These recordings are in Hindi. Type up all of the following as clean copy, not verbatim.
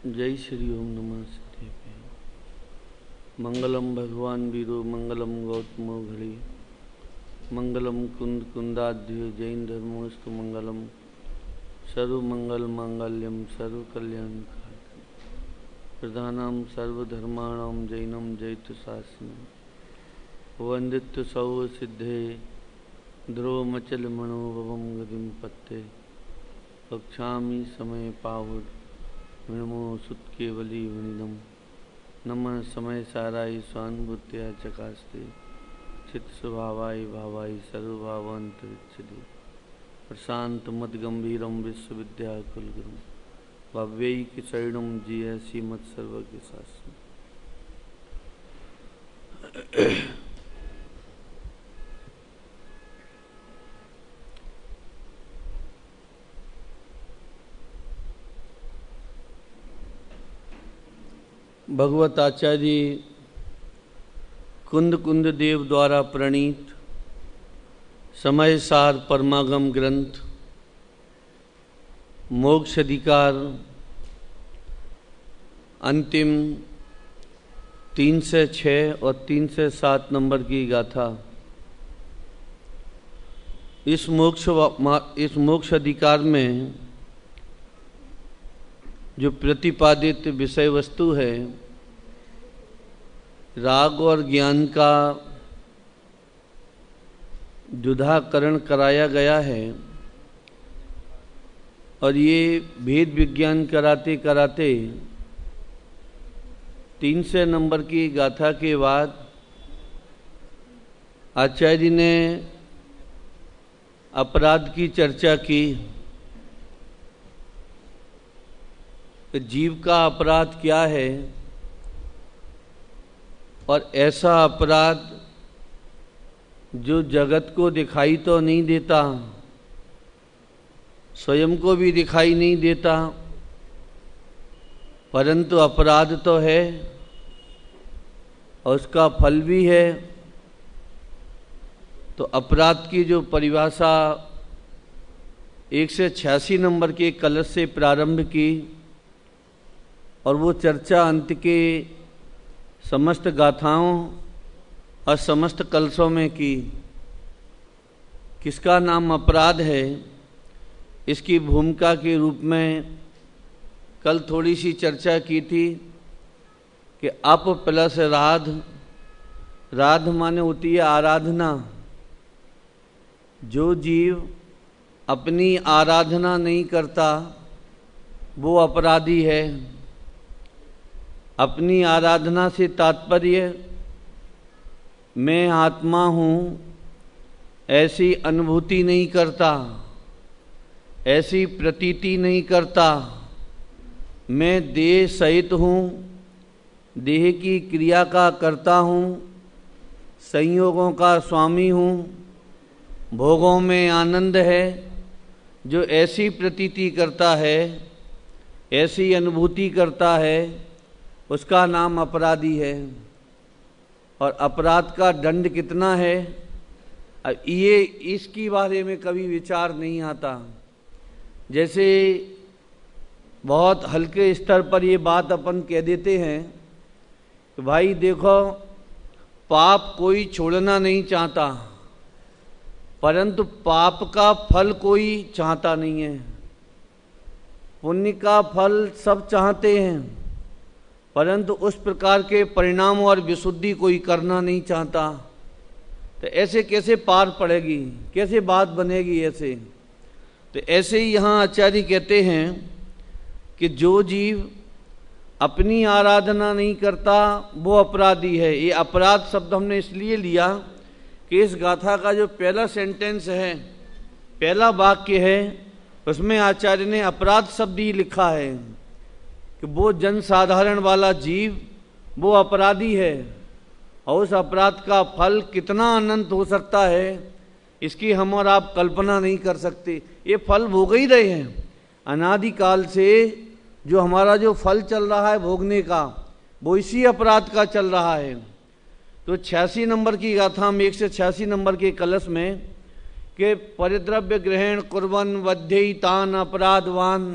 जय श्री ओम नमः सिद्धेभ्य। मंगलम भगवान वीरो मंगलम गौतमो घड़ी मंगलम कुंद कुंदाध्यो जैन धर्मोस्तु मंगलम सर्व मंगल मांगल्यम सर्व कल्याण प्रधानम सर्वधर्माणाम जैनम जैत शासनम वंदित सौ सिद्धे ध्रुवमचल मनोभवम गतिम पत्ते पक्षामी समय पाहुड विणमो सुत केवली विनिदम नमः समय साराई स्वानुभूत्या चकास्ते चित स्वभावाई भावाई सर्वभावांतरिक्षदे प्रशांत मद गंभीरम विश्वविद्या कुलगुरु भव्यैक शरणम जिय श्रीमत् सर्वज्ञ शास्त्र। भगवत आचार्य कुंद कुंद देव द्वारा प्रणीत समय सार परमागम ग्रंथ मोक्ष अधिकार अंतिम 3 से 6 और 3 से 7 नंबर की गाथा। इस मोक्ष अधिकार में जो प्रतिपादित विषय वस्तु है राग और ज्ञान का जुदाकरण कराया गया है और ये भेद विज्ञान कराते कराते 3 से नंबर की गाथा के बाद आचार्य ने अपराध की चर्चा की। जीव का अपराध क्या है और ऐसा अपराध जो जगत को दिखाई तो नहीं देता, स्वयं को भी दिखाई नहीं देता, परंतु अपराध तो है और उसका फल भी है। तो अपराध की जो परिभाषा 1 से 86 नंबर के कलश से प्रारंभ की और वो चर्चा अंत के समस्त गाथाओं और समस्त कलशों में की। किसका नाम अपराध है इसकी भूमिका के रूप में कल थोड़ी सी चर्चा की थी कि अप प्लस राध। राध माने होती है आराधना। जो जीव अपनी आराधना नहीं करता वो अपराधी है। अपनी आराधना से तात्पर्य मैं आत्मा हूँ ऐसी अनुभूति नहीं करता, ऐसी प्रतीति नहीं करता। मैं देह सहित हूँ, देह की क्रिया का करता हूँ, संयोगों का स्वामी हूँ, भोगों में आनंद है। जो ऐसी प्रतीति करता है, ऐसी अनुभूति करता है, उसका नाम अपराधी है। और अपराध का दंड कितना है ये इसकी बारे में कभी विचार नहीं आता। जैसे बहुत हल्के स्तर पर ये बात अपन कह देते हैं कि भाई देखो पाप कोई छोड़ना नहीं चाहता, परंतु पाप का फल कोई चाहता नहीं है। पुण्य का फल सब चाहते हैं, परंतु उस प्रकार के परिणाम और विशुद्धि कोई करना नहीं चाहता। तो ऐसे कैसे पार पड़ेगी, कैसे बात बनेगी ऐसे। तो ऐसे ही यहाँ आचार्य कहते हैं कि जो जीव अपनी आराधना नहीं करता वो अपराधी है। ये अपराध शब्द हमने इसलिए लिया कि इस गाथा का जो पहला सेंटेंस है, पहला वाक्य है, उसमें आचार्य ने अपराध शब्द ही लिखा है कि वो जन साधारण वाला जीव वो अपराधी है और उस अपराध का फल कितना अनंत हो सकता है इसकी हम और आप कल्पना नहीं कर सकते। ये फल भोग ही रहे हैं अनादिकाल से। जो हमारा जो फल चल रहा है भोगने का वो इसी अपराध का चल रहा है। तो 86 नंबर की गाथा में 1 से 86 नंबर के कलश में के परिद्रव्य ग्रहण कुर्बन वध्यई तान अपराधवान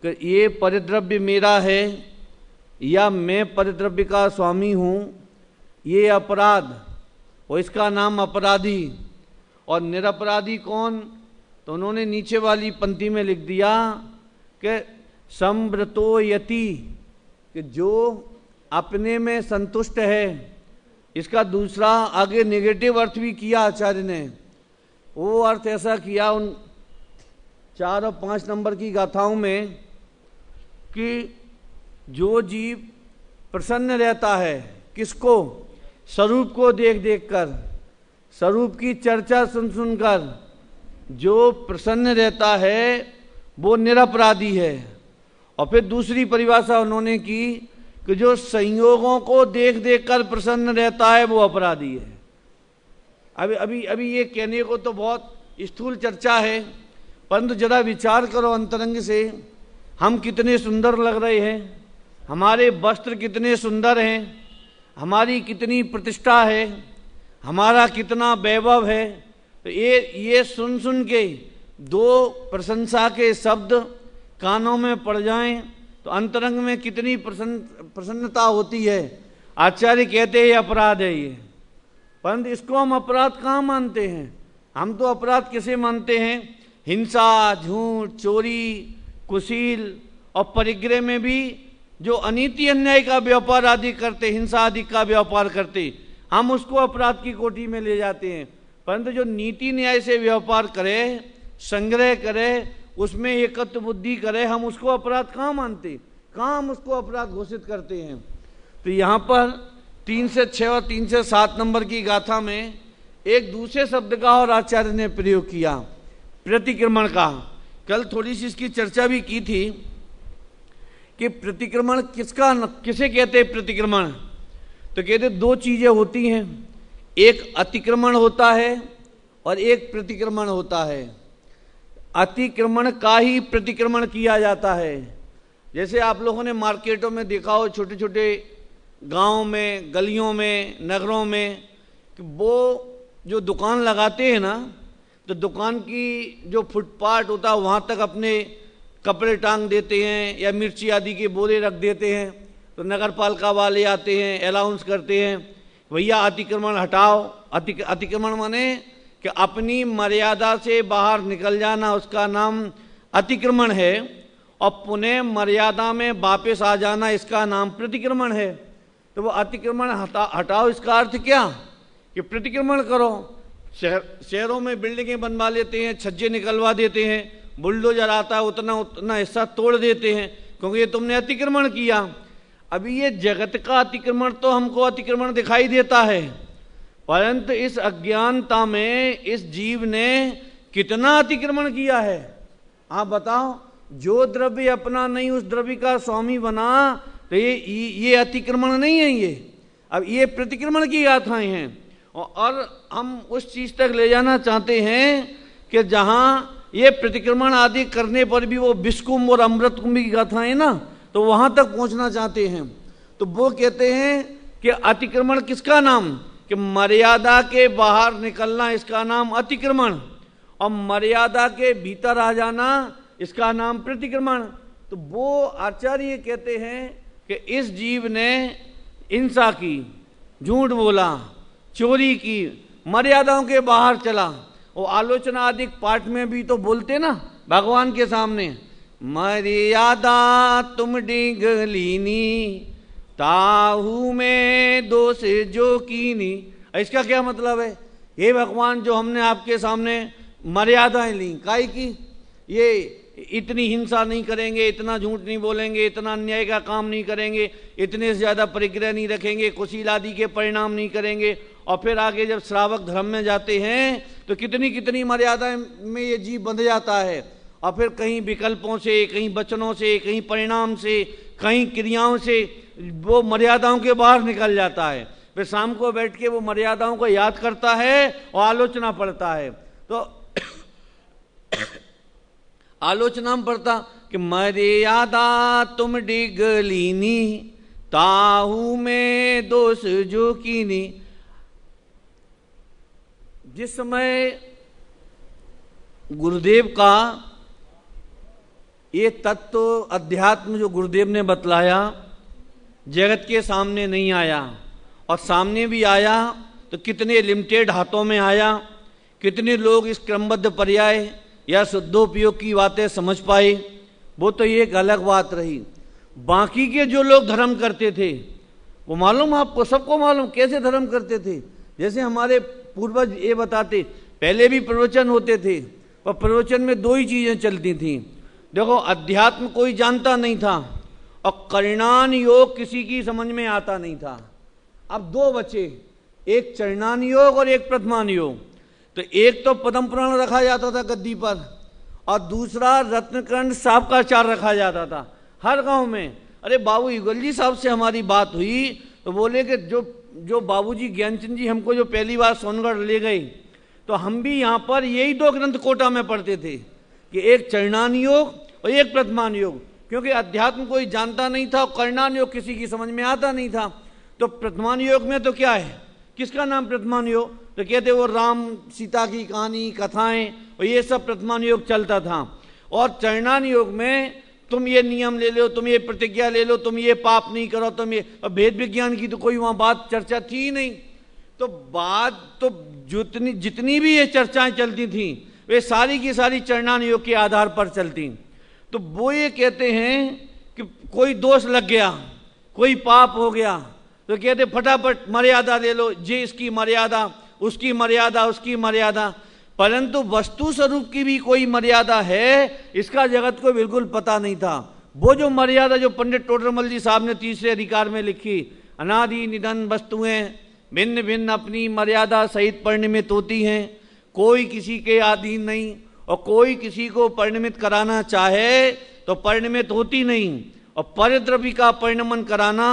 कि ये परिद्रव्य मेरा है या मैं परिद्रव्य का स्वामी हूँ, ये अपराध, और इसका नाम अपराधी। और निरपराधी कौन? तो उन्होंने नीचे वाली पंक्ति में लिख दिया कि संव्रतो यति, कि जो अपने में संतुष्ट है। इसका दूसरा आगे नेगेटिव अर्थ भी किया आचार्य ने। वो अर्थ ऐसा किया उन 4 और 5 नंबर की गाथाओं में कि जो जीव प्रसन्न रहता है, किसको? स्वरूप को देख देख कर, स्वरूप की चर्चा सुन सुनकर जो प्रसन्न रहता है वो निरपराधी है। और फिर दूसरी परिभाषा उन्होंने की कि जो संयोगों को देख देख कर प्रसन्न रहता है वो अपराधी है। अभी ये कहने को तो बहुत स्थूल चर्चा है, परंतु जरा विचार करो अंतरंग से, हम कितने सुंदर लग रहे हैं, हमारे वस्त्र कितने सुंदर हैं, हमारी कितनी प्रतिष्ठा है, हमारा कितना वैभव है। तो ये सुन सुन के 2 प्रशंसा के शब्द कानों में पड़ जाएं तो अंतरंग में कितनी प्रसन्नता होती है। आचार्य कहते हैं अपराध है ये, परंतु इसको हम अपराध कहाँ मानते हैं? हम तो अपराध किसे मानते हैं? हिंसा, झूठ, चोरी, कुशील और परिग्रह में भी जो अनीति अन्याय का व्यापार आदि करते, हिंसा आदि का व्यापार करते, हम उसको अपराध की कोटि में ले जाते हैं। परंतु जो नीति न्याय से व्यापार करे, संग्रह करे, उसमें एकत्व बुद्धि करे, हम उसको अपराध कहाँ मानते? कहाँ हम उसको अपराध घोषित करते हैं? तो यहाँ पर 3 से 6 और 3 से 7 नंबर की गाथा में एक दूसरे शब्द का और आचार्य ने प्रयोग किया, प्रतिक्रमण का। कल थोड़ी सी इसकी चर्चा भी की थी कि प्रतिक्रमण किसे कहते हैं? प्रतिक्रमण तो कहते 2 चीजें होती हैं, एक अतिक्रमण होता है और एक प्रतिक्रमण होता है। अतिक्रमण का ही प्रतिक्रमण किया जाता है। जैसे आप लोगों ने मार्केटों में देखा हो, छोटे छोटे गांव में, गलियों में, नगरों में, कि वो जो दुकान लगाते हैं ना, तो दुकान की जो फुटपाथ होता है वहाँ तक अपने कपड़े टांग देते हैं या मिर्ची आदि के बोरे रख देते हैं। तो नगर पालिका वाले आते हैं, अलाउंस करते हैं, भैया अतिक्रमण हटाओ। अतिक्रमण माने कि अपनी मर्यादा से बाहर निकल जाना, उसका नाम अतिक्रमण है। और पुनः मर्यादा में वापस आ जाना, इसका नाम प्रतिक्रमण है। तो वो अतिक्रमण हटाओ, इसका अर्थ क्या? कि प्रतिक्रमण करो। शहरों में बिल्डिंगें बनवा लेते हैं, छज्जे निकलवा देते हैं, बुलडोजर आता है, उतना हिस्सा तोड़ देते हैं, क्योंकि ये तुमने अतिक्रमण किया। अभी ये जगत का अतिक्रमण तो हमको अतिक्रमण दिखाई देता है, परंतु इस अज्ञानता में इस जीव ने कितना अतिक्रमण किया है। आप बताओ, जो द्रव्य अपना नहीं उस द्रव्य का स्वामी बना, तो ये अतिक्रमण नहीं है ये। अब ये प्रतिक्रमण की गाथाएं हैं, और हम उस चीज तक ले जाना चाहते हैं कि जहां ये प्रतिक्रमण आदि करने पर भी वो विषकुंभ और अमृत कुंभ की गाथाएं ना, तो वहां तक पहुंचना चाहते हैं। तो वो कहते हैं कि अतिक्रमण किसका नाम? कि मर्यादा के बाहर निकलना, इसका नाम अतिक्रमण, और मर्यादा के भीतर आ जाना, इसका नाम प्रतिक्रमण। तो वो आचार्य कहते हैं कि इस जीव ने हिंसा की, झूठ बोला, चोरी की, मर्यादाओं के बाहर चला। वो आलोचना आदि पाठ में भी तो बोलते ना भगवान के सामने, मर्यादा तुम डिगलीनी ताहू में दोष जो कीनी। इसका क्या मतलब है? हे भगवान, जो हमने आपके सामने मर्यादाएं ली, काई की? ये इतनी हिंसा नहीं करेंगे, इतना झूठ नहीं बोलेंगे, इतना अन्याय का काम नहीं करेंगे, इतने से ज्यादा परिग्रह नहीं रखेंगे, कुशील आदि के परिणाम नहीं करेंगे। और फिर आगे जब श्रावक धर्म में जाते हैं तो कितनी कितनी मर्यादाएं में ये जीव बंध जाता है। और फिर कहीं विकल्पों से, कहीं वचनों से, कहीं परिणाम से, कहीं क्रियाओं से वो मर्यादाओं के बाहर निकल जाता है। फिर शाम को बैठ के वो मर्यादाओं को याद करता है और आलोचना पढ़ता है। तो आलोचना में पढ़ता कि मर्यादा तुम डिगलीनी ताहू में दोष जो कीनी। जिस समय गुरुदेव का ये तत्व अध्यात्म जो गुरुदेव ने बतलाया जगत के सामने नहीं आया, और सामने भी आया तो कितने लिमिटेड हाथों में आया, कितने लोग इस क्रमबद्ध पर्याय या शुद्धोपयोग की बातें समझ पाए, वो तो एक अलग बात रही। बाकी के जो लोग धर्म करते थे वो मालूम आपको, सबको मालूम कैसे धर्म करते थे। जैसे हमारे पूर्वज ये बताते, पहले भी प्रवचन होते थे और प्रवचन में दो ही चीजें चलती थी। देखो, अध्यात्म कोई जानता नहीं था और कल्याण योग किसी की समझ में आता नहीं था। अब दो बचे, एक चरणान योग और एक प्रथमान योग। तो एक तो पद्म पुराण रखा जाता था गद्दी पर, और दूसरा रत्नकंड साहब का चार रखा जाता था हर गांव में। अरे बाबू युगल जी साहब से हमारी बात हुई तो बोले कि जो बाबूजी ज्ञानचंद जी हमको जो पहली बार सोनगढ़ ले गए, तो हम भी यहाँ पर यही दो ग्रंथ कोटा में पढ़ते थे कि एक चरणान योग और एक प्रथमान योग, क्योंकि अध्यात्म कोई जानता नहीं था और कल्याण योग किसी की समझ में आता नहीं था। तो प्रथमान योग में तो क्या है, किसका नाम प्रथमान योग, तो कहते वो राम सीता की कहानी, कथाएं और ये सब प्रथमान योग चलता था। और चरणान योग में तुम ये नियम ले लो, तुम ये प्रतिज्ञा ले लो, तुम ये पाप नहीं करो, तुम ये, भेद विज्ञान की तो कोई वहां बात चर्चा थी ही नहीं। तो बात तो जितनी भी ये चर्चाएं चलती थी वे सारी की सारी चरणान योग के आधार पर चलती। तो वो ये कहते हैं कि कोई दोष लग गया, कोई पाप हो गया, तो कहते फटाफट मर्यादा ले लो, जे इसकी मर्यादा, उसकी मर्यादा, उसकी मर्यादा। परंतु वस्तु स्वरूप की भी कोई मर्यादा है, इसका जगत को बिल्कुल पता नहीं था। वो जो मर्यादा जो पंडित टोडरमल जी साहब ने तीसरे अधिकार में लिखी, अनादि निधन वस्तुएं भिन्न भिन्न अपनी मर्यादा सहित परिणमित होती हैं, कोई किसी के अधीन नहीं, और कोई किसी को परिणमित कराना चाहे तो परिणमित होती नहीं, और परद्रव्य का परिणमन कराना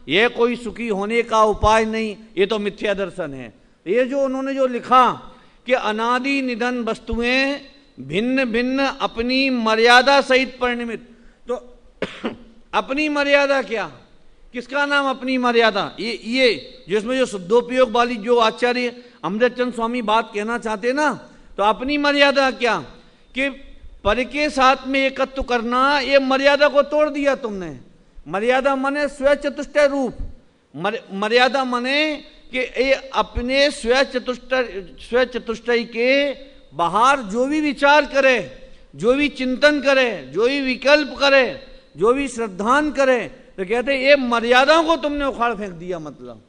यह कोई सुखी होने का उपाय नहीं, ये तो मिथ्या दर्शन है। ये जो उन्होंने जो लिखा कि अनादि निधन वस्तुएं भिन्न भिन्न अपनी मर्यादा सहित परिणमित, तो अपनी मर्यादा क्या, किसका नाम अपनी मर्यादा, ये जिसमें जो शुद्धोपयोग वाली जो आचार्य अमृतचंद स्वामी बात कहना चाहते ना, तो अपनी मर्यादा क्या कि पर के साथ में एकत्व करना, ये मर्यादा को तोड़ दिया तुमने। मर्यादा माने स्व चतुष्टय रूप, मर्यादा माने कि ये अपने स्व चतुष्टय के बाहर जो भी विचार करे, जो भी चिंतन करे, जो भी विकल्प करे, जो भी श्रद्धान करे, तो कहते ये मर्यादाओं को तुमने उखाड़ फेंक दिया। मतलब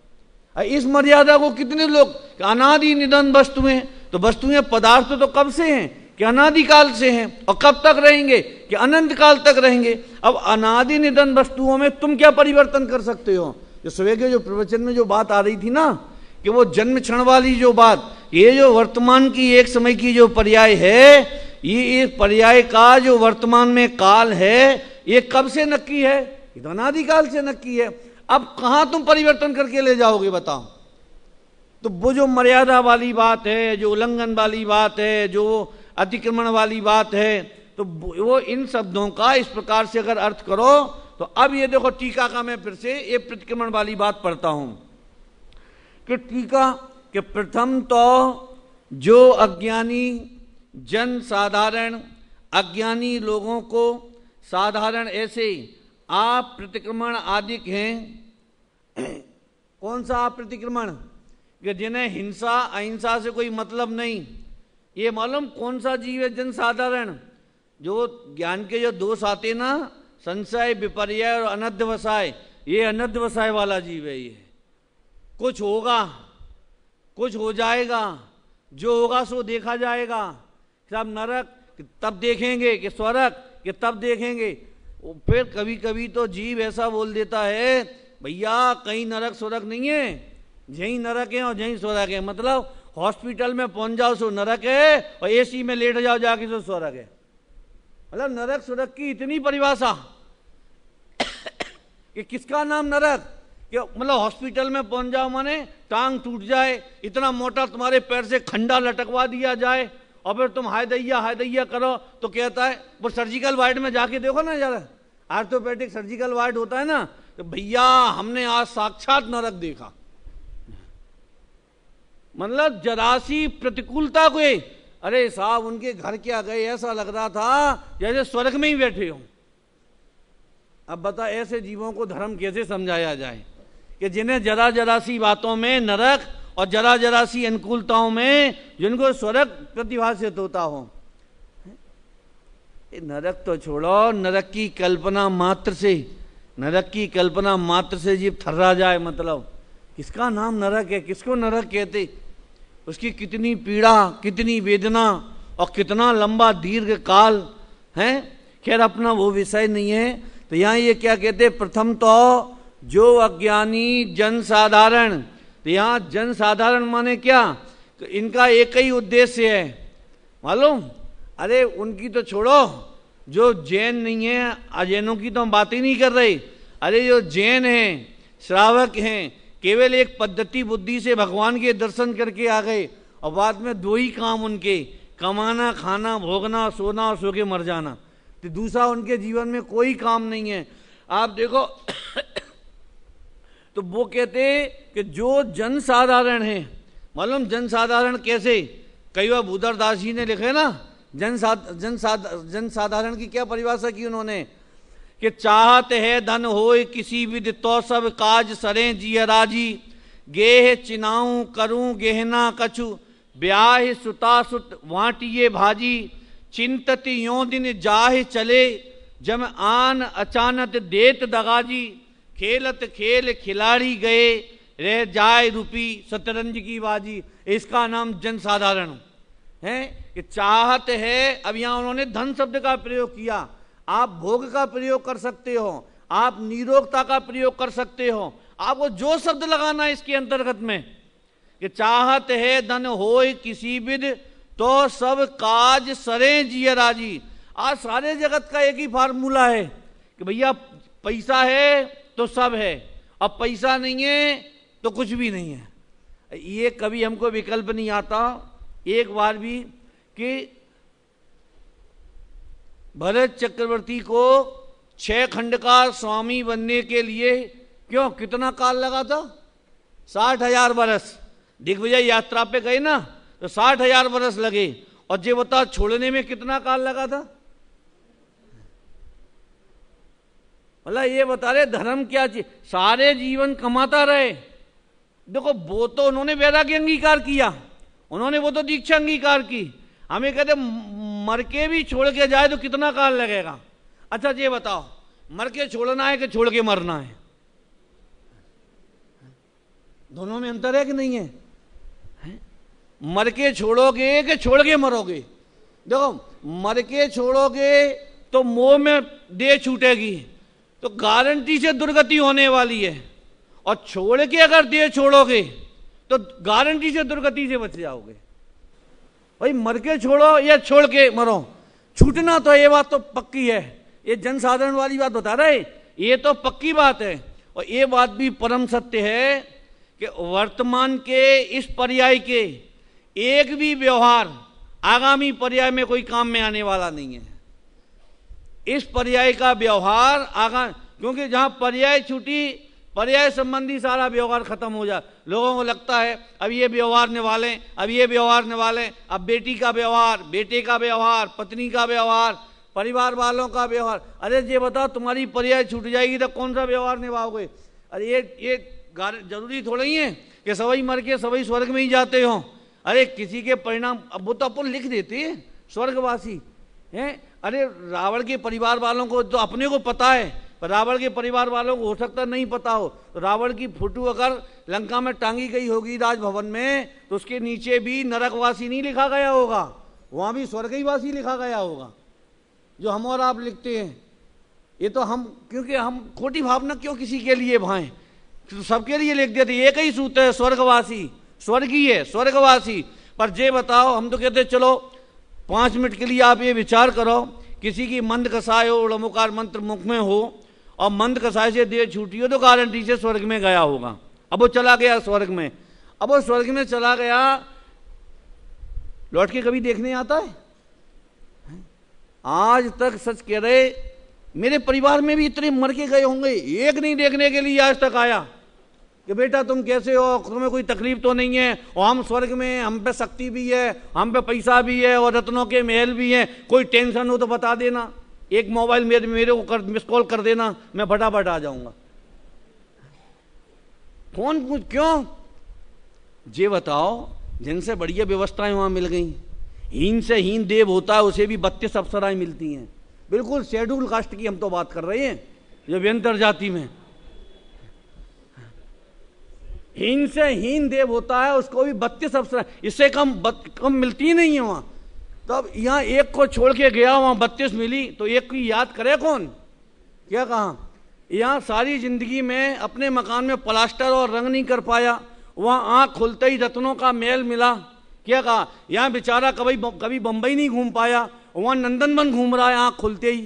इस मर्यादा को कितने लोग, अनादि निधन वस्तुएं, तो वस्तुएं पदार्थ तो कब से हैं कि अनादिकाल से हैं, और कब तक रहेंगे कि अनंत काल तक रहेंगे। अब अनादि निधन वस्तुओं में तुम क्या परिवर्तन कर सकते हो। जो सुबह के जो प्रवचन में जो बात आ रही थी ना कि वो जन्म क्षण वाली जो बात, ये जो वर्तमान की एक समय की जो पर्याय है, ये पर्याय का जो वर्तमान में काल है, ये कब से नक्की है, ये तो अनादिकाल से नक्की है। अब कहां तुम परिवर्तन करके ले जाओगे बताओ। तो वो जो मर्यादा वाली बात है, जो उल्लंघन वाली बात है, जो अतिक्रमण वाली बात है, तो वो इन शब्दों का इस प्रकार से अगर अर्थ करो, तो अब ये देखो टीका का मैं फिर से ये प्रतिक्रमण वाली बात पढ़ता हूं कि टीका कि प्रथम तो जो अज्ञानी जन साधारण अज्ञानी लोगों को साधारण ऐसे आप प्रतिक्रमण आदि हैं। कौन सा आप प्रतिक्रमण, कि जिन्हें हिंसा अहिंसा से कोई मतलब नहीं। ये मालूम कौन सा जीव है जन साधारण, जो ज्ञान के जो दोष आते ना, संशय विपर्य और अनध्यवसाय, ये अनध्यवसाय वाला जीव है। ये कुछ होगा, कुछ हो जाएगा, जो होगा सो देखा जाएगा, सब नरक तब देखेंगे कि स्वर्ग कि तब देखेंगे। फिर कभी कभी तो जीव ऐसा बोल देता है, भैया कहीं नरक स्वर्ग नहीं है, यहीं नरक है और यहीं स्वर्ग है। मतलब हॉस्पिटल में पहुंच जाओ सो नरक है, और एसी में लेट जाओ जाके सो स्वर्ग है। मतलब नरक स्वर्ग की इतनी परिभाषा कि किसका नाम नरक, कि मतलब हॉस्पिटल में पहुंच जाओ माने टांग टूट जाए, इतना मोटा तुम्हारे पैर से खंडा लटकवा दिया जाए, और फिर तुम हाय दैया करो, तो कहता है वो सर्जिकल वार्ड में जाके देखो ना जरा, आर्थोपेडिक सर्जिकल वार्ड होता है ना, तो भैया हमने आज साक्षात नरक देखा। मतलब जरा सी प्रतिकूलता को अरे साहब उनके घर क्या गए, ऐसा लग रहा था जैसे स्वर्ग में ही बैठे हो। अब बता ऐसे जीवों को धर्म कैसे समझाया जाए कि जिन्हें जरा जरा सी बातों में नरक और जरा जरा सी अनुकूलताओं में जिनको स्वर्ग प्रतिभाषित होता हो। नरक तो छोड़ो, नरक की कल्पना मात्र से, नरक की कल्पना मात्र से जीव थर्रा जाए। मतलब किसका नाम नरक है, किसको नरक कहते, उसकी कितनी पीड़ा, कितनी वेदना और कितना लंबा दीर्घ काल है। खैर अपना वो विषय नहीं है। तो यहाँ ये क्या कहते, प्रथम तो जो अज्ञानी जन साधारण, तो यहाँ जन साधारण माने क्या, तो इनका एक ही उद्देश्य है मालूम। अरे उनकी तो छोड़ो, जो जैन नहीं है, अजैनों की तो हम बात ही नहीं कर रहे। अरे जो जैन हैं, श्रावक हैं, केवल एक पद्धति बुद्धि से भगवान के दर्शन करके आ गए और बाद में दो ही काम उनके, कमाना, खाना, भोगना, सोना और सो के मर जाना। तो दूसरा उनके जीवन में कोई काम नहीं है। आप देखो तो वो कहते कि जो जन साधारण है, मालूम जन साधारण कैसे, कई बार भूधरदास जी ने लिखे ना, जन साधारण की क्या परिभाषा की उन्होंने कि चाहत है धन होए किसी विध तो सब काज सरें जिय राजी, गेह चिनाऊं करूं गहना कछु, ब्याह सुता सुत वाटिये भाजी, चिंतति यों दिन जाहे चले, जम आन अचानक देत दगाजी, खेलत खेल खिलाड़ी गए, रह जाए रूपी शतरंज की बाजी। इसका नाम जन साधारण है कि चाहत है। अब यहां उन्होंने धन शब्द का प्रयोग किया, आप भोग का प्रयोग कर सकते हो, आप निरोगता का प्रयोग कर सकते हो, आपको जो शब्द लगाना है इसके अंतर्गत में कि चाहत है धन होए किसी विध तो सब काज सरे जिय राजी। आज सारे जगत का एक ही फार्मूला है कि भैया पैसा है तो सब है, अब पैसा नहीं है तो कुछ भी नहीं है। ये कभी हमको विकल्प नहीं आता एक बार भी कि भरत चक्रवर्ती को 6 खंड का स्वामी बनने के लिए क्यों कितना काल लगा था, 60,000 वर्ष। दिग्विजय यात्रा पे गए ना तो 60,000 वर्ष लगे, और ये बता छोड़ने में कितना काल लगा था। मतलब ये बता रहे धर्म क्या चीज, सारे जीवन कमाता रहे। देखो वो तो उन्होंने वैराग्य अंगीकार किया, उन्होंने वो तो दीक्षा अंगीकार की। हमें कहते मर के भी छोड़ के जाए तो कितना काल लगेगा। अच्छा ये बताओ मर के छोड़ना है कि छोड़ के मरना है, दोनों में अंतर है कि नहीं है? मर के छोड़ोगे कि छोड़ के मरोगे? देखो मर के छोड़ोगे तो मोह में देह छूटेगी तो गारंटी से दुर्गति होने वाली है, और छोड़ के अगर देह छोड़ोगे तो गारंटी से दुर्गति से बच जाओगे। भाई मर के छोड़ो या छोड़ के मरो, छूटना तो ये बात तो पक्की है। ये जनसाधारण वाली बात बता रहे, ये तो पक्की बात है। और ये बात भी परम सत्य है कि वर्तमान के इस पर्याय के एक भी व्यवहार आगामी पर्याय में कोई काम में आने वाला नहीं है। इस पर्याय का व्यवहार क्योंकि जहां पर्याय छूटी, पर्याय संबंधी सारा व्यवहार खत्म हो जाए। लोगों को लगता है अब ये व्यवहार निभालें, अब ये व्यवहार निभालें, अब बेटी का व्यवहार, बेटे का व्यवहार, पत्नी का व्यवहार, परिवार वालों का व्यवहार। अरे ये बताओ तुम्हारी पर्याय छूट जाएगी तो कौन सा व्यवहार निभाओगे? अरे ये जरूरी थोड़ा ही है कि सभी मर के सभी स्वर्ग में ही जाते हो। अरे किसी के परिणाम अब वो तो अपन लिख देते हैं स्वर्गवासी हैं। अरे रावण के परिवार वालों को तो अपने को पता है, पर रावण के परिवार वालों को हो सकता नहीं पता हो। तो रावण की फोटो अगर लंका में टांगी गई होगी राजभवन में तो उसके नीचे भी नरकवासी नहीं लिखा गया होगा, वहां भी स्वर्गवासी लिखा गया होगा, जो हम और आप लिखते हैं। ये तो हम क्योंकि हम खोटी भावना क्यों किसी के लिए भाएं, तो सबके लिए लिख देते। एक ही सूत्र है स्वर्गवासी, स्वर्गीय स्वर्गवासी। पर ये बताओ हम तो कहते चलो 5 मिनट के लिए आप ये विचार करो, किसी की मंद कसाय हो, उड़मुकार मंत्र मुख में हो और मंद कसाय से देह छूटी हो तो गारंटी से स्वर्ग में गया होगा। अब वो चला गया स्वर्ग में, अब वो स्वर्ग में चला गया, लौट के कभी देखने आता है? आज तक सच कह रहे मेरे परिवार में भी इतने मर के गए होंगे, एक नहीं देखने के लिए आज तक आया। कि बेटा तुम कैसे हो, तुम्हें कोई तकलीफ तो नहीं है, और हम स्वर्ग में हैं, हम पे शक्ति भी है, हम पे पैसा भी है और रत्नों के महल भी हैं, कोई टेंशन हो तो बता देना, एक मोबाइल मेरे को मिस कॉल कर देना, मैं फटाफट आ जाऊंगा। कौन पूछ क्यों? ये बताओ, जिनसे बढ़िया व्यवस्थाएं वहां मिल गई। हीन से हीन देव होता है, उसे भी 32 अप्सराएं मिलती हैं, बिल्कुल शेड्यूल कास्ट की हम तो बात कर रहे हैं, जो व्यंतर जाति में हीन से हीन देव होता है, उसको भी 32 अप्सराएं, इससे कम मिलती नहीं है वहां। तो अब यहाँ एक को छोड़ के गया, वहां 32 मिली, तो एक की याद करे कौन? क्या कहा? यहाँ सारी जिंदगी में अपने मकान में प्लास्टर और रंग नहीं कर पाया, वहां आंख खुलते ही रत्नों का मेल मिला। क्या कहा? यहाँ बेचारा कभी बंबई नहीं घूम पाया, वहां नंदनवन घूम रहा है आंख खुलते ही,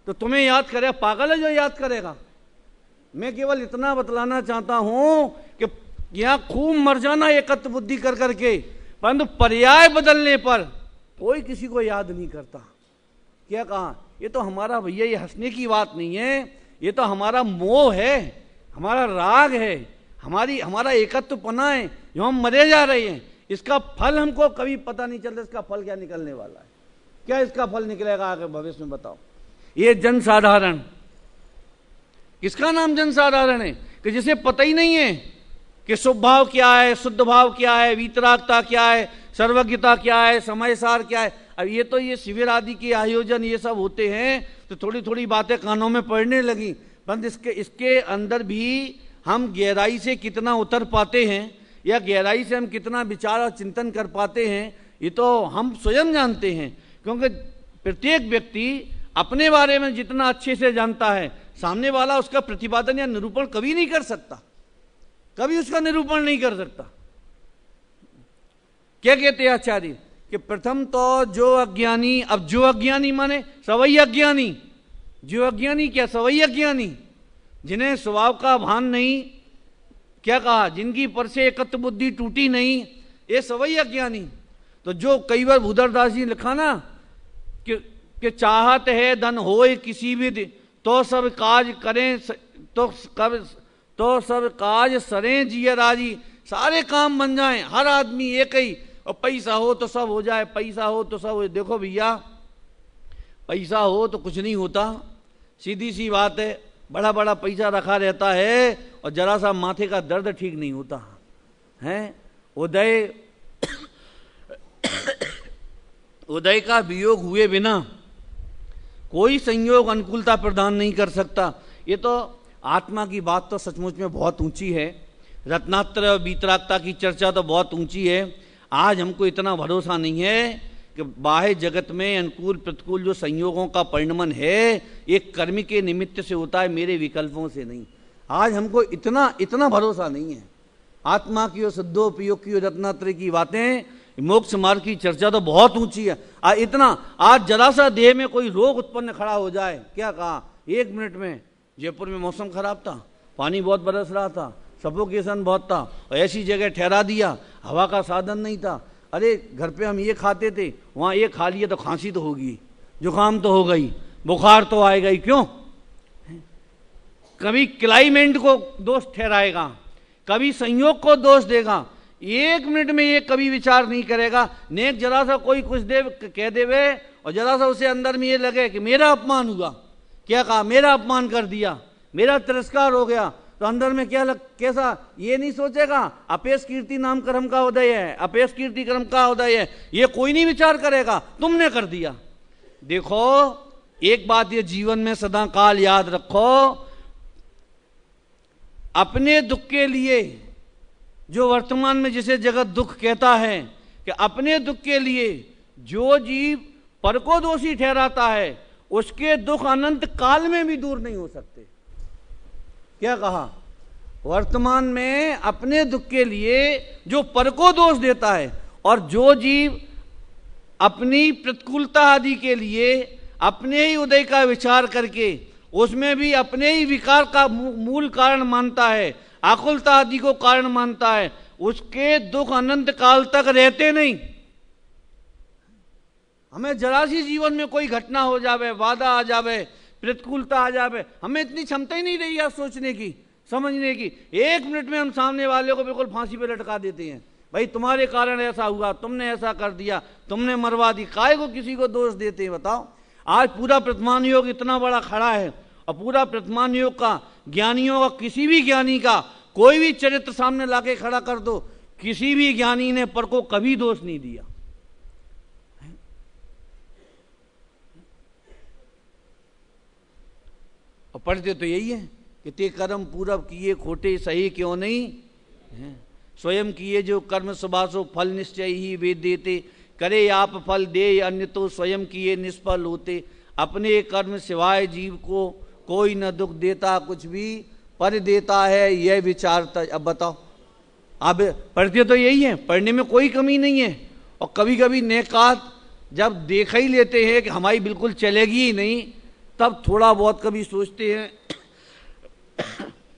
तो तुम्हें याद करे? पागल है जो याद करेगा। मैं केवल इतना बतलाना चाहता हूं कि यहाँ खूब मर जाना एकत्र बुद्धि कर करके, परंतु पर्याय बदलने पर कोई किसी को याद नहीं करता। क्या कहा? ये तो हमारा भैया, ये हंसने की बात नहीं है, ये तो हमारा मोह है, हमारा राग है, हमारा एकत्वपना है, जो हम मरे जा रहे हैं। इसका फल हमको कभी पता नहीं चलता, इसका फल क्या निकलने वाला है, क्या इसका फल निकलेगा आगे भविष्य में, बताओ। ये जनसाधारण, किसका नाम जनसाधारण है? कि जिसे पता ही नहीं है कि शुभ भाव क्या है, शुद्ध भाव क्या है, वीतरागता क्या है, सर्वज्ञता क्या है, समयसार क्या है। अब ये तो ये शिविर आदि के आयोजन ये सब होते हैं तो थोड़ी थोड़ी बातें कानों में पड़ने लगी, परंतु इसके अंदर भी हम गहराई से कितना उतर पाते हैं या गहराई से हम कितना विचार और चिंतन कर पाते हैं, ये तो हम स्वयं जानते हैं। क्योंकि प्रत्येक व्यक्ति अपने बारे में जितना अच्छे से जानता है, सामने वाला उसका प्रतिपादन या निरूपण कभी नहीं कर सकता, कभी उसका निरूपण नहीं कर सकता। क्या कहते हैं आचार्य कि प्रथम तो जो अज्ञानी, अब जो अज्ञानी माने सवई अज्ञानी, जो अज्ञानी क्या सवई अज्ञानी, जिन्हें स्वभाव का भान नहीं, क्या कहा, जिनकी पर से एकत्व बुद्धि टूटी नहीं, ये सवई अज्ञानी। तो जो कई बार भूधरदास जी लिखा ना कि चाहत है धन होए किसी भी तो सब काज करें, तो सब काज सरें जिया राजी, सारे काम बन जाएं, हर आदमी एक ही, और पैसा हो तो सब हो जाए, पैसा हो तो सब हो। देखो भैया, पैसा हो तो कुछ नहीं होता, सीधी सी बात है। बड़ा बड़ा पैसा रखा रहता है और जरा सा माथे का दर्द ठीक नहीं होता है। उदय का वियोग हुए बिना कोई संयोग अनुकूलता प्रदान नहीं कर सकता। ये तो आत्मा की बात तो सचमुच में बहुत ऊंची है, रत्नात्र वीतरागता की चर्चा तो बहुत ऊंची है। आज हमको इतना भरोसा नहीं है कि बाह्य जगत में अनुकूल प्रतिकूल जो संयोगों का परिणमन है, एक कर्म के निमित्त से होता है, मेरे विकल्पों से नहीं। आज हमको इतना भरोसा नहीं है। आत्मा की और शुद्धोपयोग की और रत्नात्रय की बातें, मोक्ष मार्ग की चर्चा तो बहुत ऊंची है। इतना आज जरा सा देह में कोई रोग उत्पन्न खड़ा हो जाए, क्या कहा, 1 मिनट में जयपुर में मौसम खराब था, पानी बहुत बरस रहा था, सफोकेशन बहुत था, और ऐसी जगह ठहरा दिया, हवा का साधन नहीं था। अरे घर पे हम ये खाते थे, वहाँ ये खा लिए तो खांसी तो होगी, जुकाम तो हो गई, बुखार तो आएगा ही। क्यों? कभी क्लाइमेट को दोष ठहराएगा, कभी संयोग को दोष देगा। 1 मिनट में ये कभी विचार नहीं करेगा। नेक जरा सा कोई कुछ कह देवे और जरा सा उसे अंदर में ये लगे कि मेरा अपमान हुआ, क्या कहा, मेरा अपमान कर दिया, मेरा तिरस्कार हो गया, तो अंदर में कैसा, ये नहीं सोचेगा अपेश कीर्ति नाम कर्म का उदय है, अपेश कीर्ति कर्म का उदय है, ये कोई नहीं विचार करेगा, तुमने कर दिया। देखो एक बात ये जीवन में सदा काल याद रखो, अपने दुख के लिए, जो वर्तमान में जिसे जगत दुख कहता है, कि अपने दुख के लिए जो जीव पर को दोषी ठहराता है, उसके दुख अनंत काल में भी दूर नहीं हो सकते। क्या कहा? वर्तमान में अपने दुख के लिए जो पर को दोष देता है, और जो जीव अपनी प्रतिकूलता आदि के लिए अपने ही उदय का विचार करके उसमें भी अपने ही विकार का मूल कारण मानता है, आकुलता आदि को कारण मानता है, उसके दुख अनंत काल तक रहते नहीं। हमें जरा सी जीवन में कोई घटना हो जावे, बाधा आ जावे, प्रतिकूलता आ जावे, हमें इतनी क्षमता ही नहीं रही है सोचने की समझने की। 1 मिनट में हम सामने वाले को बिल्कुल फांसी पे लटका देते हैं, भाई तुम्हारे कारण ऐसा हुआ, तुमने ऐसा कर दिया, तुमने मरवा दी। काहे को किसी को दोष देते हैं बताओ। आज पूरा वर्तमान योग इतना बड़ा खड़ा है, और पूरा वर्तमान योग का ज्ञानियों का, किसी भी ज्ञानी का कोई भी चरित्र सामने लाके खड़ा कर दो, किसी भी ज्ञानी ने पर को कभी दोष नहीं दिया। और पढ़ते तो यही है कि ते कर्म पूरब किए खोटे सही क्यों नहीं है, स्वयं किए जो कर्म सुभासो फल निश्चय ही वे देते, करे आप फल दे अन्य तो स्वयं किए निष्फल होते, अपने कर्म सिवाय जीव को कोई न दुख देता कुछ भी पर देता है यह विचारता। अब बताओ, अब पढ़ते तो यही है, पढ़ने में कोई कमी नहीं है। और कभी कभी नेकात जब देख ही लेते हैं कि हमारी बिल्कुल चलेगी ही नहीं, तब थोड़ा बहुत कभी सोचते हैं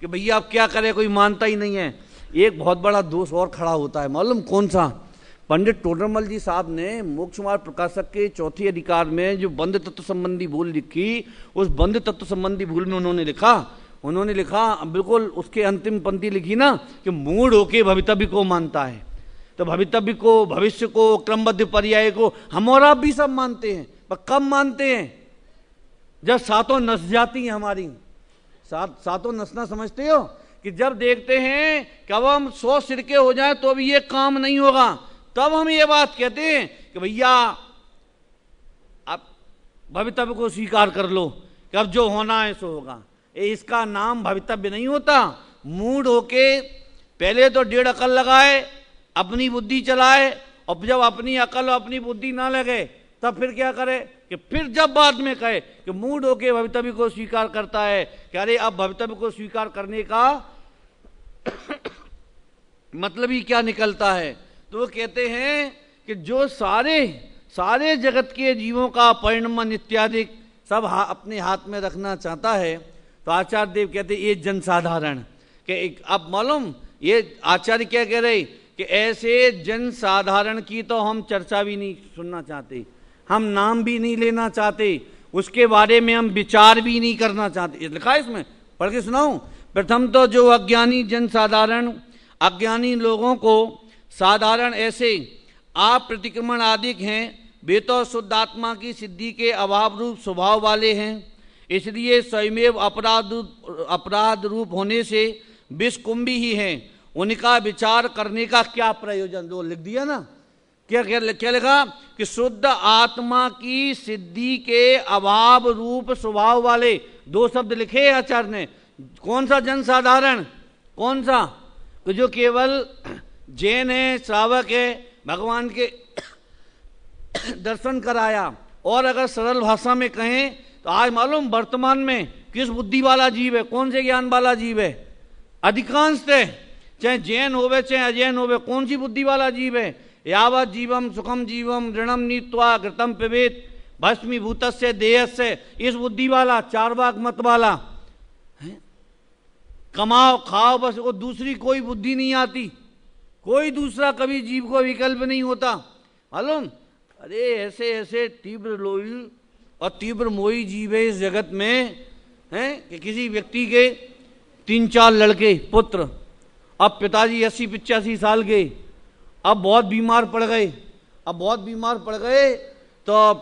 कि भैया अब क्या करें, कोई मानता ही नहीं है। एक बहुत बड़ा दोष और खड़ा होता है, मालूम कौन सा? पंडित टोडरमल जी साहब ने मोक्ष मार्ग प्रकाशक के चौथे अधिकार में जो बंध तत्व संबंधी भूल लिखी, उस बंध तत्व संबंधी भूल में उन्होंने लिखा बिल्कुल उसके अंतिम पंक्ति लिखी ना कि मूढ़ होके भवितव्य को मानता है। तो भवितव्य को, भविष्य को, क्रमबद्ध पर्याय को हम और आप भी सब मानते हैं, पर कब मानते हैं? जब सातों नस जाती हैं हमारी। सातों नसना समझते हो कि जब देखते हैं कि अब हम 100 सिरके हो जाए तो भी ये काम नहीं होगा, तब हम ये बात कहते हैं कि भैया आप भवितव्य को स्वीकार कर लो कि अब जो होना है सो होगा। इसका नाम भवितव्य नहीं होता। मूड होके पहले तो 1.5 अकल लगाए, अपनी बुद्धि चलाए, और जब अपनी अकल और अपनी बुद्धि ना लगे तब फिर क्या करे कि फिर जब बाद में कहे कि मूड होके भवितव्य को स्वीकार करता है कि अरे अब भवितव्य को स्वीकार करने का मतलब ही क्या निकलता है। तो वो कहते हैं कि जो सारे जगत के जीवों का परिणमन इत्यादि सब अपने हाथ में रखना चाहता है, तो आचार्य देव कहते ये जनसाधारण कि अब मालूम ये आचार्य क्या कह रहे कि ऐसे जनसाधारण की तो हम चर्चा भी नहीं सुनना चाहते, हम नाम भी नहीं लेना चाहते, उसके बारे में हम विचार भी नहीं करना चाहते। लिखा है इसमें, पढ़ के सुनाऊं। प्रथम तो जो अज्ञानी जनसाधारण अज्ञानी लोगों को साधारण ऐसे आप प्रतिक्रमण आदिक हैं, वे तो शुद्ध आत्मा की सिद्धि के अभाव रूप स्वभाव वाले हैं, इसलिए स्वयमेव अपराध रूप होने से विषकुंभी ही हैं। उनका विचार करने का क्या प्रयोजन? जो लिख दिया ना, क्या लिखा कि शुद्ध आत्मा की सिद्धि के अभाव रूप स्वभाव वाले 2 शब्द लिखे आचार्य ने। कौन सा जनसाधारण? कौन सा? तो जो केवल जैन है, श्रावक है, भगवान के दर्शन कराया। और अगर सरल भाषा में कहें तो आज मालूम वर्तमान में किस बुद्धि वाला जीव है, कौन से ज्ञान वाला जीव है? अधिकांशतः चाहे जैन होवे चाहे अजैन होवे, कौन सी बुद्धि वाला जीव है? यावत जीवम सुखम जीवम ऋणम नीत्वा घृतम पिबेत भस्मीभूतस्य देहस्य, इस बुद्धि वाला, चार्वाक मत वाला है? कमाओ खाओ बस, वो दूसरी कोई बुद्धि नहीं आती, कोई दूसरा कभी जीव को विकल्प नहीं होता। मालूम अरे ऐसे ऐसे तीव्र लोही और तीव्र मोही जीव है इस जगत में, हैं कि किसी व्यक्ति के 3-4 लड़के पुत्र, अब पिताजी 80-85 साल के, अब बहुत बीमार पड़ गए, तो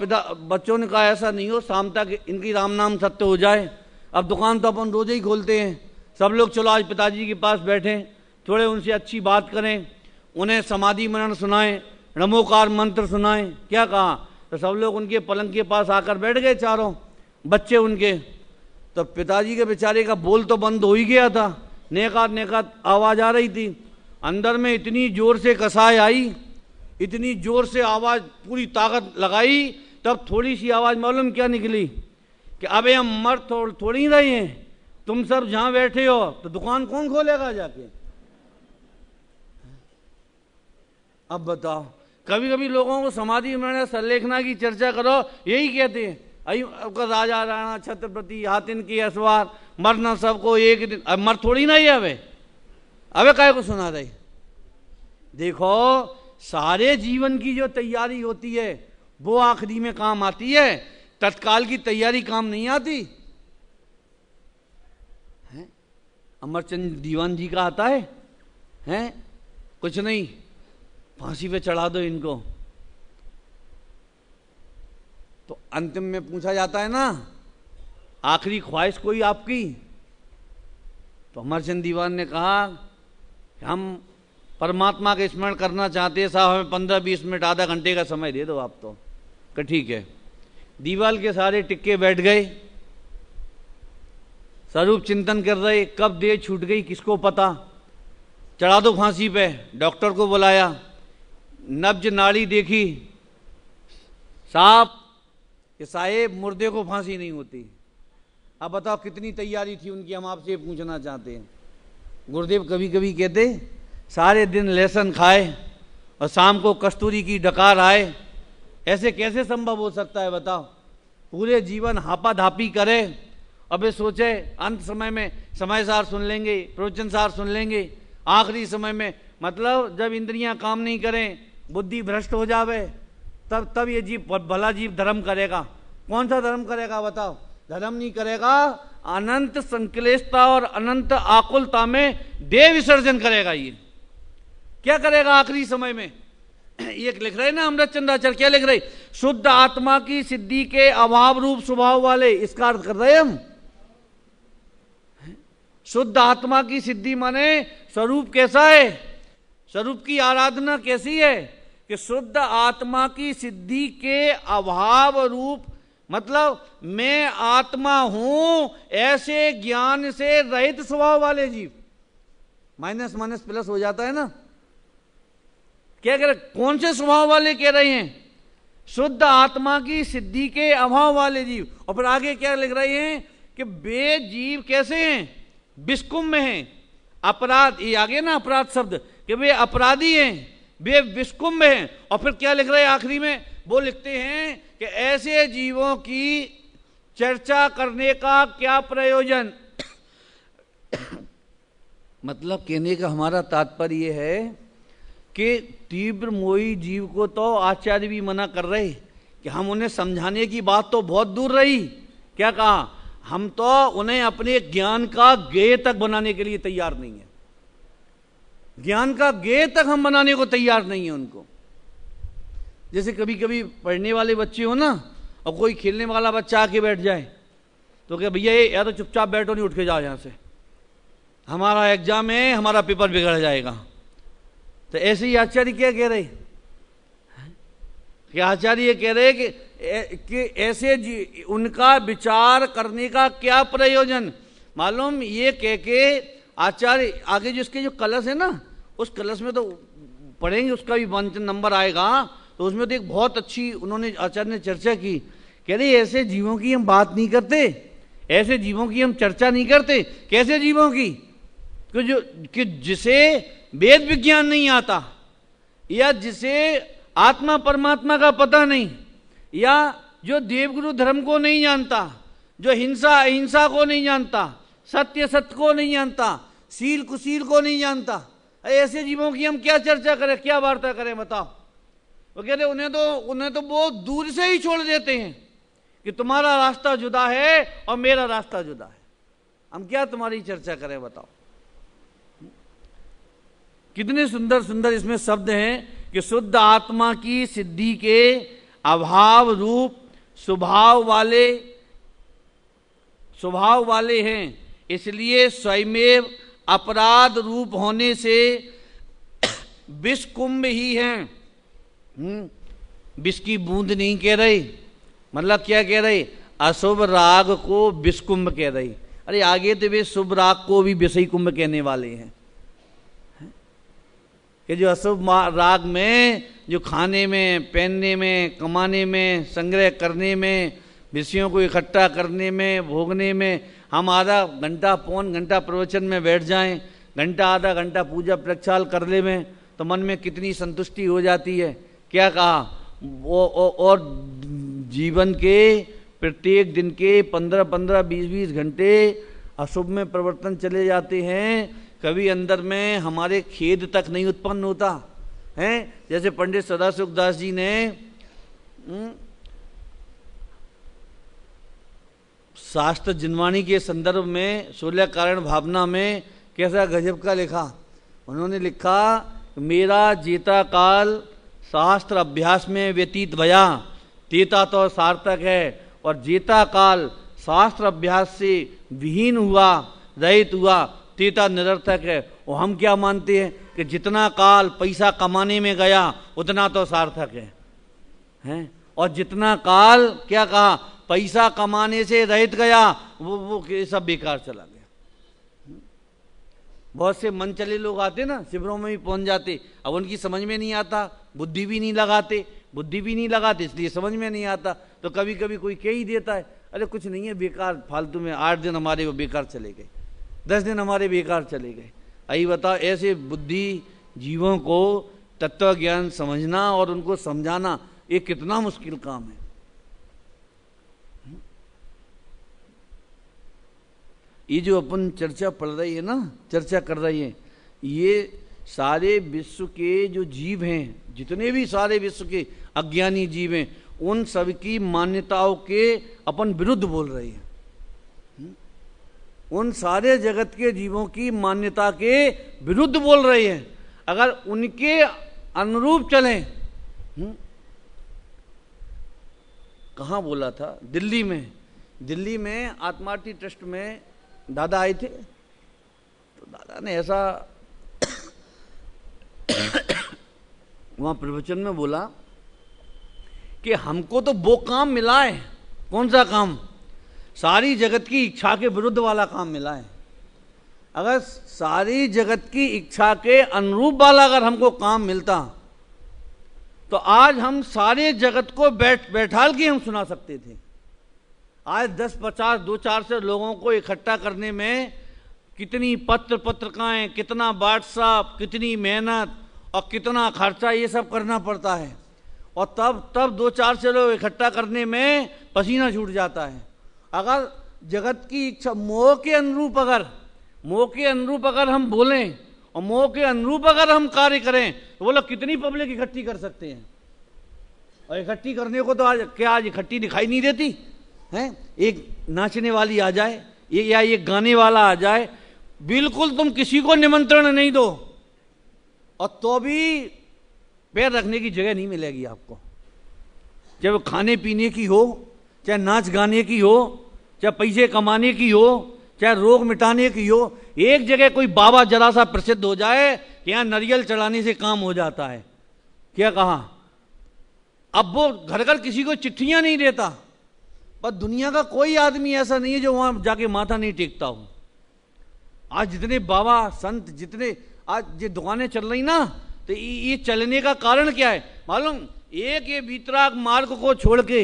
बच्चों ने कहा ऐसा नहीं हो, शाम तक इनकी राम नाम सत्य हो जाए। अब दुकान तो अपन रोज ही खोलते हैं, सब लोग चलो आज पिताजी के पास बैठें, थोड़े उनसे अच्छी बात करें, उन्हें समाधि मनन सुनाएं, नमोकार मंत्र सुनाएं। क्या कहा? तो सब लोग उनके पलंग के पास आकर बैठ गए, चारों बच्चे उनके। तो पिताजी के बेचारे का बोल तो बंद हो ही गया था, नेकात आवाज आ रही थी। अंदर में इतनी जोर से कसाई आई, इतनी जोर से आवाज, पूरी ताकत लगाई, तब थोड़ी सी आवाज मालूम क्या निकली कि अबे हम मर थोड़ी रहे हैं, तुम सब जहां बैठे हो तो दुकान कौन खोलेगा जाके? अब बताओ, कभी कभी लोगों को समाधि में संलेखना की चर्चा करो, यही कहते हैं राजा राणा छत्रपति हाथिन की असवार मरना सबको एक दिन। अब मर थोड़ी ना ही अबे काहे को सुना रहे? देखो सारे जीवन की जो तैयारी होती है वो आखिरी में काम आती है, तत्काल की तैयारी काम नहीं आती है। अमरचंद दीवान जी का आता है, हैं? कुछ नहीं, फांसी पे चढ़ा दो इनको। तो अंतिम में पूछा जाता है ना, आखिरी ख्वाहिश कोई आपकी? तो अमरचंद दीवान ने कहा कि हम परमात्मा का स्मरण करना चाहते हैं साहब, हमें 15-20 मिनट आधा घंटे का समय दे दो आप। तो कि ठीक है। दीवाल के सारे टिक्के बैठ गए, स्वरूप चिंतन कर रहे, कब देह छूट गई किसको पता। चढ़ा दो फांसी पे। डॉक्टर को बुलाया, नब्ज नाड़ी देखी, साहब कि साहेब मुर्दे को फांसी नहीं होती। अब बताओ कितनी तैयारी थी उनकी, हम आपसे पूछना चाहते हैं। गुरुदेव कभी कभी कहते, सारे दिन लहसुन खाए और शाम को कस्तूरी की डकार आए, ऐसे कैसे संभव हो सकता है बताओ? पूरे जीवन हापा धापी करे, अबे सोचे अंत समय में समाचार सुन लेंगे, प्रवचनसार सुन लेंगे, आखिरी समय में मतलब जब इंद्रियां काम नहीं करें, बुद्धि भ्रष्ट हो जावे, तब ये जीव भला जीव धर्म करेगा। कौन सा धर्म करेगा बताओ? धर्म नहीं करेगा, अनंत संक्लेशता और अनंत आकुलता में देह विसर्जन करेगा। ये क्या करेगा आखिरी समय में? ये लिख रहे ना अमृतचंद्राचार्य, क्या लिख रहे? शुद्ध आत्मा की सिद्धि के अभाव रूप स्वभाव वाले, इसका अर्थ कर रहे हम। शुद्ध आत्मा की सिद्धि माने स्वरूप कैसा है, स्वरूप की आराधना कैसी है कि शुद्ध आत्मा की सिद्धि के अभाव रूप, मतलब मैं आत्मा हूं ऐसे ज्ञान से रहित स्वभाव वाले जीव। माइनस माइनस प्लस हो जाता है ना। क्या कह रहे? कौन से स्वभाव वाले कह रहे हैं? शुद्ध आत्मा की सिद्धि के अभाव वाले जीव। और फिर आगे क्या लिख रहे हैं कि वे जीव कैसे हैं? विस्कुंभ में हैं, अपराध, ये आगे ना अपराध शब्द, कि वे अपराधी हैं, वे विस्कुंभ हैं। और फिर क्या लिख रहे हैं आखिरी में? वो लिखते हैं कि ऐसे जीवों की चर्चा करने का क्या प्रयोजन। मतलब कहने का हमारा तात्पर्य है कि तीव्र मोही जीव को तो आचार्य भी मना कर रहे कि हम उन्हें समझाने की बात तो बहुत दूर रही। क्या कहा? हम तो उन्हें अपने ज्ञान का गेय तक बनाने के लिए तैयार नहीं है। ज्ञान का गेय तक हम बनाने को तैयार नहीं है उनको। जैसे कभी कभी पढ़ने वाले बच्चे हो ना, और कोई खेलने वाला बच्चा आके बैठ जाए तो क्या भैया ये या तो चुपचाप बैठो, नहीं उठ के जाओ यहाँ से, हमारा एग्जाम है, हमारा पेपर बिगड़ जाएगा। तो ऐसे ही आचार्य क्या कह रहे कि आचार्य कह रहे कि ऐसे उनका विचार करने का क्या प्रयोजन। मालूम ये कह के आचार्य आगे जिसके जो कलश है ना, उस कलश में तो पढ़ेंगे, उसका भी नंबर आएगा, तो उसमें तो एक बहुत अच्छी उन्होंने आचार्य ने चर्चा की। कह रहे ऐसे जीवों की हम बात नहीं करते, ऐसे जीवों की हम चर्चा नहीं करते। कैसे जीवों की? कि जिसे वेद विज्ञान नहीं आता, या जिसे आत्मा परमात्मा का पता नहीं, या जो देवगुरु धर्म को नहीं जानता, जो हिंसा अहिंसा को नहीं जानता, सत्य सत्य को नहीं जानता, शील कुशील को नहीं जानता, ऐसे जीवों की हम क्या चर्चा करें, क्या वार्ता करें बताओ? वो कह रहे उन्हें तो बहुत दूर से ही छोड़ देते हैं कि तुम्हारा रास्ता जुदा है और मेरा रास्ता जुदा है, हम क्या तुम्हारी चर्चा करें बताओ? कितने सुंदर सुंदर इसमें शब्द हैं कि शुद्ध आत्मा की सिद्धि के अभाव रूप स्वभाव वाले हैं, इसलिए स्वयमेव अपराध रूप होने से विषकुंभ ही हैं। विष की बूंद नहीं कह रहे, मतलब क्या कह रहे? अशुभ राग को विषकुंभ कह रहे। अरे आगे तो वे शुभ राग को भी विषय कुंभ कहने वाले हैं कि जो अशुभ राग में, जो खाने में, पहनने में, कमाने में, संग्रह करने में, विषयों को इकट्ठा करने में, भोगने में, हम आधा घंटा पौन घंटा प्रवचन में बैठ जाएं, घंटा आधा घंटा पूजा प्रक्षाल कर ले में, तो मन में कितनी संतुष्टि हो जाती है। क्या कहा? और जीवन के प्रत्येक दिन के 15-15, 20-20 घंटे अशुभ में परिवर्तन चले जाते हैं। कभी अंदर में हमारे खेद तक नहीं उत्पन्न होता है। जैसे पंडित सदाशिव दास जी ने शास्त्र जिनवाणी के संदर्भ में 16 कारण भावना में कैसा गजब का लिखा। उन्होंने लिखा, मेरा जीता काल शास्त्र अभ्यास में व्यतीत भया, तेता तो सार्थक है, और जीता काल शास्त्र अभ्यास से विहीन हुआ, रहित हुआ, तेता निरर्थक है। और हम क्या मानते हैं कि जितना काल पैसा कमाने में गया उतना तो सार्थक है? और जितना काल क्या कहा पैसा कमाने से रहित गया वो सब बेकार चला गया। बहुत से मन चले लोग आते ना, शिविरों में भी पहुंच जाते, अब उनकी समझ में नहीं आता, बुद्धि भी नहीं लगाते इसलिए समझ में नहीं आता। तो कभी कभी कोई कह ही देता है, अरे कुछ नहीं है, बेकार फालतू में 8 दिन हमारे वो बेकार चले गए, 10 दिन हमारे बेकार चले गए। आई बताओ, ऐसे बुद्धि जीवों को तत्व ज्ञान समझना और उनको समझाना ये कितना मुश्किल काम है। ये जो अपन चर्चा पढ़ रही है ना, चर्चा कर रही है, ये सारे विश्व के जो जीव हैं, जितने भी सारे विश्व के अज्ञानी जीव हैं, उन सब की मान्यताओं के अपन विरुद्ध बोल रहे हैं। उन सारे जगत के जीवों की मान्यता के विरुद्ध बोल रहे हैं। अगर उनके अनुरूप चलें, कहाँ बोला था, दिल्ली में आत्मार्थी ट्रस्ट में दादा आए थे, तो दादा ने ऐसा वहां प्रवचन में बोला कि हमको तो वो काम मिला है। कौन सा काम? सारी जगत की इच्छा के विरुद्ध वाला काम मिला है। अगर सारी जगत की इच्छा के अनुरूप वाला अगर हमको काम मिलता तो आज हम सारे जगत को बैठाल के हम सुना सकते थे। आज 10, 50, 2-400 लोगों को इकट्ठा करने में कितनी पत्रिकाएं, कितना व्हाट्सएप, कितनी मेहनत और कितना खर्चा ये सब करना पड़ता है। और तब 2-400 लोग इकट्ठा करने में पसीना छूट जाता है। अगर जगत की इच्छा मोह के अनुरूप अगर हम बोलें और मोह के अनुरूप अगर हम कार्य करें तो बोलो कितनी पब्लिक इकट्ठी कर सकते हैं। और इकट्ठी करने को तो आज इकट्ठी दिखाई नहीं देती है। एक नाचने वाली आ जाए या एक गाने वाला आ जाए, बिल्कुल तुम किसी को निमंत्रण नहीं दो और तो भी पैर रखने की जगह नहीं मिलेगी आपको। चाहे वो खाने पीने की हो, चाहे नाच गाने की हो, चाहे पैसे कमाने की हो, चाहे रोग मिटाने की हो। एक जगह कोई बाबा जरा सा प्रसिद्ध हो जाए कि यहाँ नारियल चढ़ाने से काम हो जाता है। क्या कहा? अब वो घर घर किसी को चिट्ठियां नहीं देता, पर दुनिया का कोई आदमी ऐसा नहीं है जो वहां जाके माथा नहीं टेकता हो। आज जितने बाबा संत, जितने आज ये दुकानें चल रही ना, तो ये चलने का कारण क्या है मालूम? एक ये वीतराग मार्ग को छोड़ के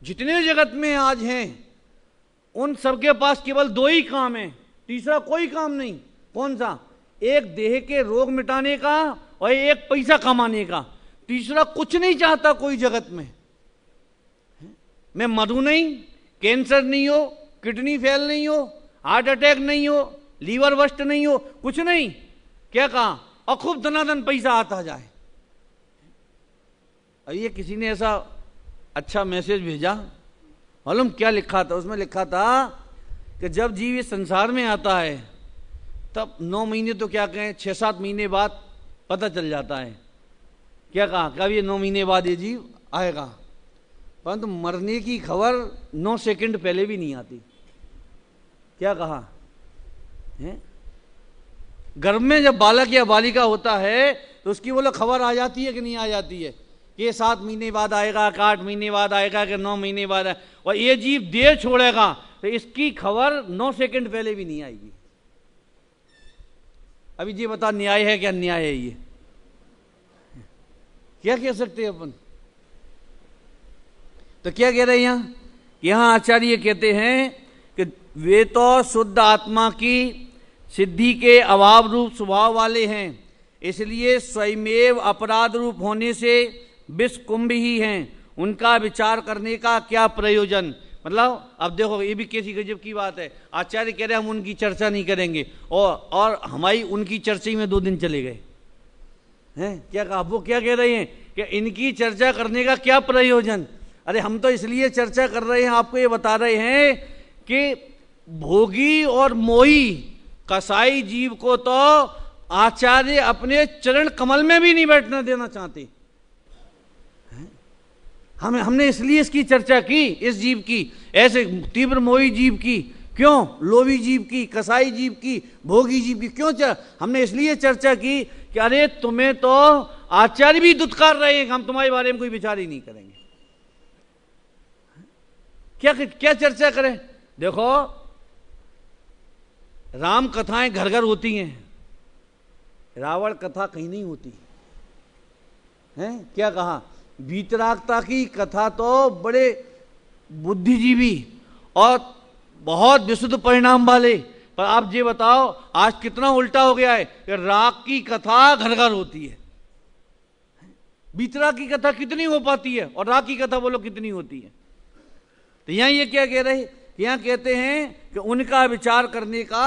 जितने जगत में आज हैं उन सबके पास केवल 2 ही काम है, तीसरा कोई काम नहीं। कौन सा? एक देह के रोग मिटाने का और एक पैसा कमाने का। तीसरा कुछ नहीं चाहता कोई जगत में। मैं मधु नहीं, कैंसर नहीं हो, किडनी फेल नहीं हो, हार्ट अटैक नहीं हो, लीवर बस्ट नहीं हो, कुछ नहीं। क्या कहा? और खूब धनाधन पैसा आता जाए। और ये किसी ने ऐसा अच्छा मैसेज भेजा, मालूम क्या लिखा था? उसमें लिखा था कि जब जीव इस संसार में आता है तब 9 महीने तो क्या कहें, 6-7 महीने बाद पता चल जाता है। क्या कहा? कब ये 9 महीने बाद ये जीव आएगा, परंतु मरने की खबर 9 सेकंड पहले भी नहीं आती। क्या कहा है? गर्भ में जब बालक या बालिका होता है तो उसकी बोलो खबर आ जाती है कि नहीं आ जाती है कि ये 7 महीने बाद आएगा, कि 8 महीने बाद आएगा, कि 9 महीने बाद आएगा। और ये जीव देह छोड़ेगा तो इसकी खबर 9 सेकंड पहले भी नहीं आएगी। अभी जी बता, न्याय है क्या अन्याय है? ये क्या कह सकते हैं अपन? तो क्या कह रहे हैं यहाँ आचार्य कहते हैं कि वे तो शुद्ध आत्मा की सिद्धि के अभाव रूप स्वभाव वाले हैं, इसलिए स्वयमेव अपराध रूप होने से विष कुंभ ही हैं। उनका विचार करने का क्या प्रयोजन? मतलब अब देखो, ये भी कैसी गजब की बात है। आचार्य कह रहे हैं हम उनकी चर्चा नहीं करेंगे और हमारी उनकी चर्चा में 2 दिन चले गए हैं। क्या कहा? वो क्या कह रहे हैं कि इनकी चर्चा करने का क्या प्रयोजन? अरे हम तो इसलिए चर्चा कर रहे हैं, आपको ये बता रहे हैं कि भोगी और मोही कसाई जीव को तो आचार्य अपने चरण कमल में भी नहीं बैठना देना चाहते। हमने इसलिए इसकी चर्चा की, इस जीव की, ऐसे तीव्र मोही जीव की, क्यों, लोभी जीव की, कसाई जीव की, भोगी जीव की क्यों हमने इसलिए चर्चा की कि अरे तुम्हें तो आचार्य भी दुत्कार रहे हैं, हम तुम्हारे बारे में कोई विचार ही नहीं करेंगे। क्या चर्चा करें? देखो, राम कथाएं घर घर होती हैं, रावण कथा कहीं नहीं होती है। क्या कहा? वीतरागता की कथा तो बड़े बुद्धिजीवी और बहुत विशुद्ध परिणाम वाले, पर आप ये बताओ आज कितना उल्टा हो गया है कि राग की कथा घर घर होती है। वीतराग की कथा कितनी हो पाती है और राग की कथा बोलो कितनी होती है। तो यहां ये क्या कह रहे, यहां कहते हैं कि उनका विचार करने का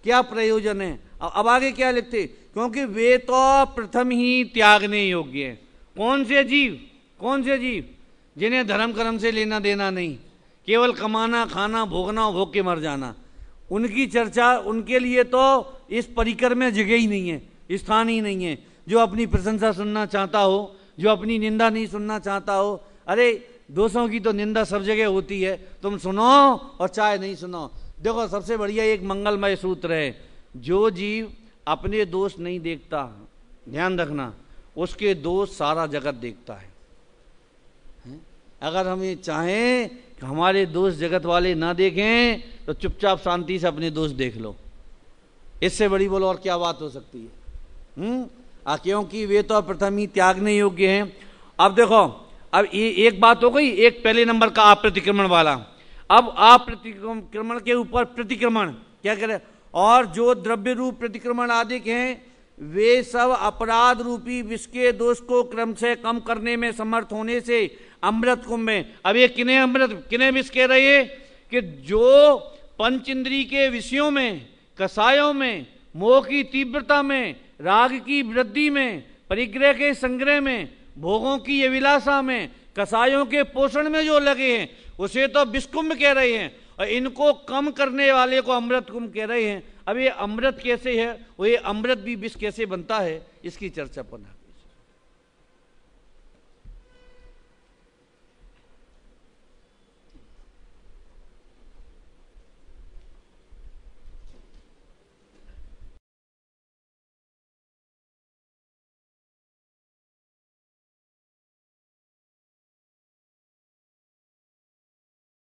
क्या प्रयोजन है। अब आगे क्या लिखते, क्योंकि वे तो प्रथम ही त्यागने योग्य है। कौन से जीव? कौन से जीव? जिन्हें धर्म कर्म से लेना देना नहीं, केवल कमाना, खाना, भोगना, भोग के मर जाना। उनकी चर्चा, उनके लिए तो इस परिकर में जगह ही नहीं है, स्थान ही नहीं है। जो अपनी प्रशंसा सुनना चाहता हो, जो अपनी निंदा नहीं सुनना चाहता हो, अरे दोषों की तो निंदा सब जगह होती है, तुम सुनो और चाहे नहीं सुनो। देखो, सबसे बढ़िया एक मंगलमय सूत्र है, जो जीव अपने दोष नहीं देखता, ध्यान रखना, उसके दोष सारा जगत देखता है। अगर हम ये चाहें कि हमारे दोष जगत वाले ना देखें तो चुपचाप शांति से अपने दोष देख लो, इससे बड़ी बोलो और क्या बात हो सकती है। क्योंकि वे तो प्रथम ही त्यागने योग्य हैं। अब देखो, अब ये एक बात हो गई, एक पहले नंबर का अप्रतिक्रमण वाला। अब अप्रतिक्रमण के ऊपर प्रतिक्रमण क्या करे, और जो द्रव्य रूप प्रतिक्रमण आदि हैं वे सब अपराध रूपी विष के दोष को क्रम से कम करने में समर्थ होने से अमृत कुंभ में। अब ये किन्हें विष कह रहे हैं कि जो पंच इंद्री के विषयों में, कसायों में, मोह की तीव्रता में, राग की वृद्धि में, परिग्रह के संग्रह में, भोगों की अभिलाषा में, कसायों के पोषण में जो लगे हैं उसे तो विष कुंभ कह रहे हैं, और इनको कम करने वाले को अमृत कुंभ कह रहे हैं। अब ये अमृत कैसे है, वो ये अमृत भी विष कैसे बनता है, इसकी चर्चा पुनः